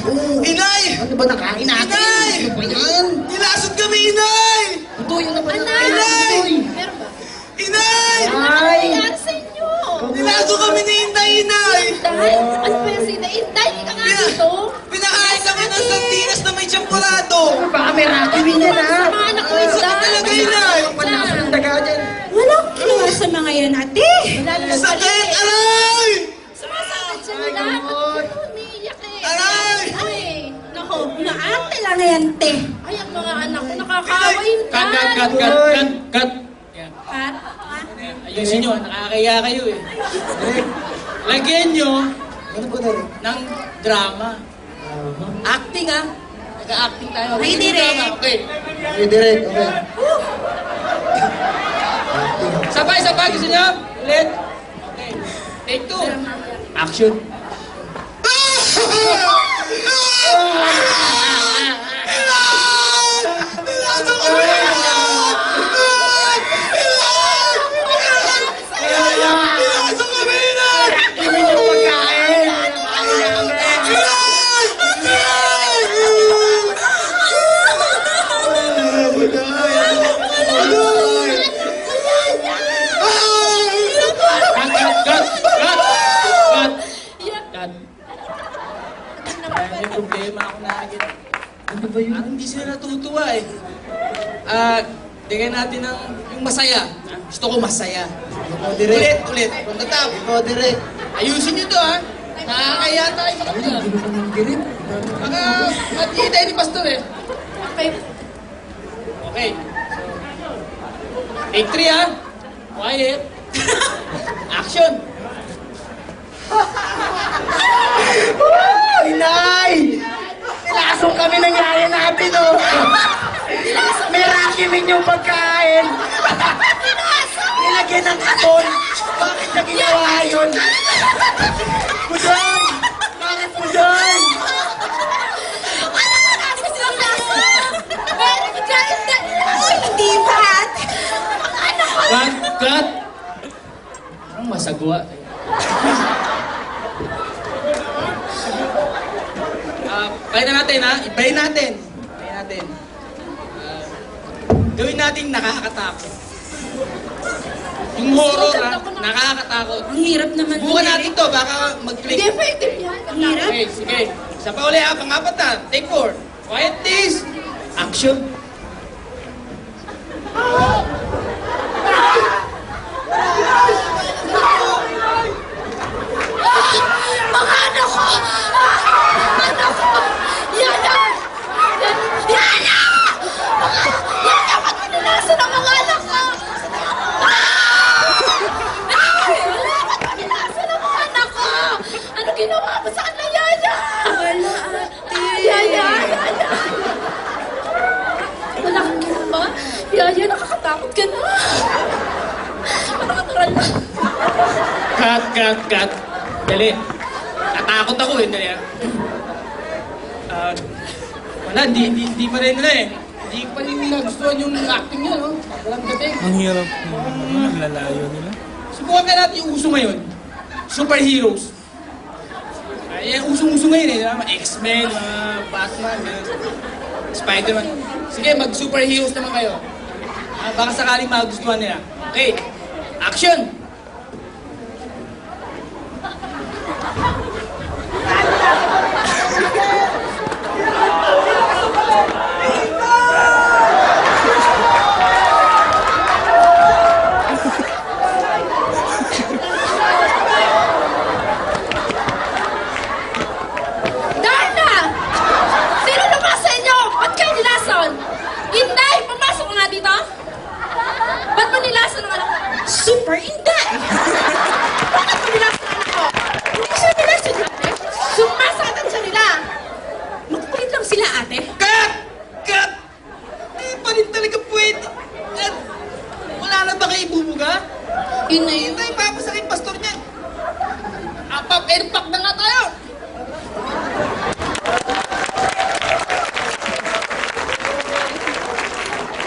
Oo. Inay! Ano ba nakain natin? Inay! Ano ba yan? Nilasot kami, Inay! Ito yung naman Anak! Inay! Meron ba? Inay! Ano Ay! nangyayari sa inyo? Nilaso kami ni Inday, Inay! Inday? Ano ba yung si Inday? Inday, ka nga dito. Pinakain kami ng sardinas na may champorado! Baka may rakiwin yan ha. Sa mga anak ko, Sakit Inday. talaga, Inay! Malakas ng daga dyan. Walang kinuha sa mga yan, ate. Wala na lang Sakit! Aray! Sumasakit siya nila. Ay, God. Ba't umiiyak eh? Aray! Ay! Nako, na ate lang na yan, te. Ay, ang mga anak ko nakakaawa yun. Cut. Yan. Pat? Ayusin nyo, nakakaya kayo eh. Lagyan nyo Ano ba na rin? ng drama. Acting ah. Nag-acting tayo. Ay, Lagyan nyo direct. drama. Okay. Okay, direct. Okay. Sabay. Gusto nyo? Ulit. Okay. Take 2. Action. Nilaso kami! Nilaso kami, Inay! Hindi yung pagkain. Cut. May problema ako nakikita. Ano ba yun? Parang hindi sila natutuwa eh. Tingnan natin yung masaya. Gusto ko masaya. Ikaw direct. Ulit. From the top. Ikaw direct. Ayusin nyo to ha. Nakakaya tayo. Ano ba ng direct? Baka mati tayo ni Pastor eh. Okay. Okay. So, take 3 ha. Quiet. Action. Oh, Inay! Nilasong kami ng yaya natin, oh! May rakiwin yung pagkain! Nilagyan ng kapon! Bakit na ginawa yun? Pudoy! Bakit pudoy? Meron ka dyan, Inday. Uy, hindi, Pat. Cut. Parang masagwa. Kaya na natin ha. Ibayin natin. Gawin natin nakakatakot. Yung horror ha. Nakakatakot. Ang hirap naman. Bukan Direk. natin to. Baka mag-click. Hindi, pwede yan. Ang hirap. Okay, sige. Isa pa uli ha. Pang-apat na. Take 4. Quiet please. Action. Mga anak ko! Anak ko! Yana! Yana! Yana! Ba't mo nilaso ng mga anak ko? Ay! Wala! Ba't mo nilaso ng mga anak ko? Ano ginawa mo sa kanila, Yana? Wala, ate. Yaya! Wala kang ginawa? Yaya, nakakatakot ka na. Nakakatakot na. Cut. Dali. Natakot ako eh. Dali ha. Wala, di pa rin na eh. Hindi pa rin nagustuhan yung acting niya, no? Walang dating. Ang hirap naman, lalayo nila. Subukan ka natin yung uso ngayon. Superheroes. Ay, usong-uso ngayon eh. Mga X-Men, mga Batman, Spider-Man. Sige, mag-superheroes naman kayo. Baka sakaling magustuhan nila. Okay, action! Darna! Sino naman sa inyo? Ba't kayo nilason? Inday, pumasok ka nga dito. Ba't mo nilason ang anak ko? Super Inday. Bakit mo nilason ang anak ko? Hindi siya nilason, ate. Sumasaktan siya nila. Magkulit lang sila, ate. Cut! Hindi pa rin talaga pwede. Cut! Wala na ba kayo ibubuga? Inay, Hindi, papasakit pastor niyan. Apap, airpack na nga tayo!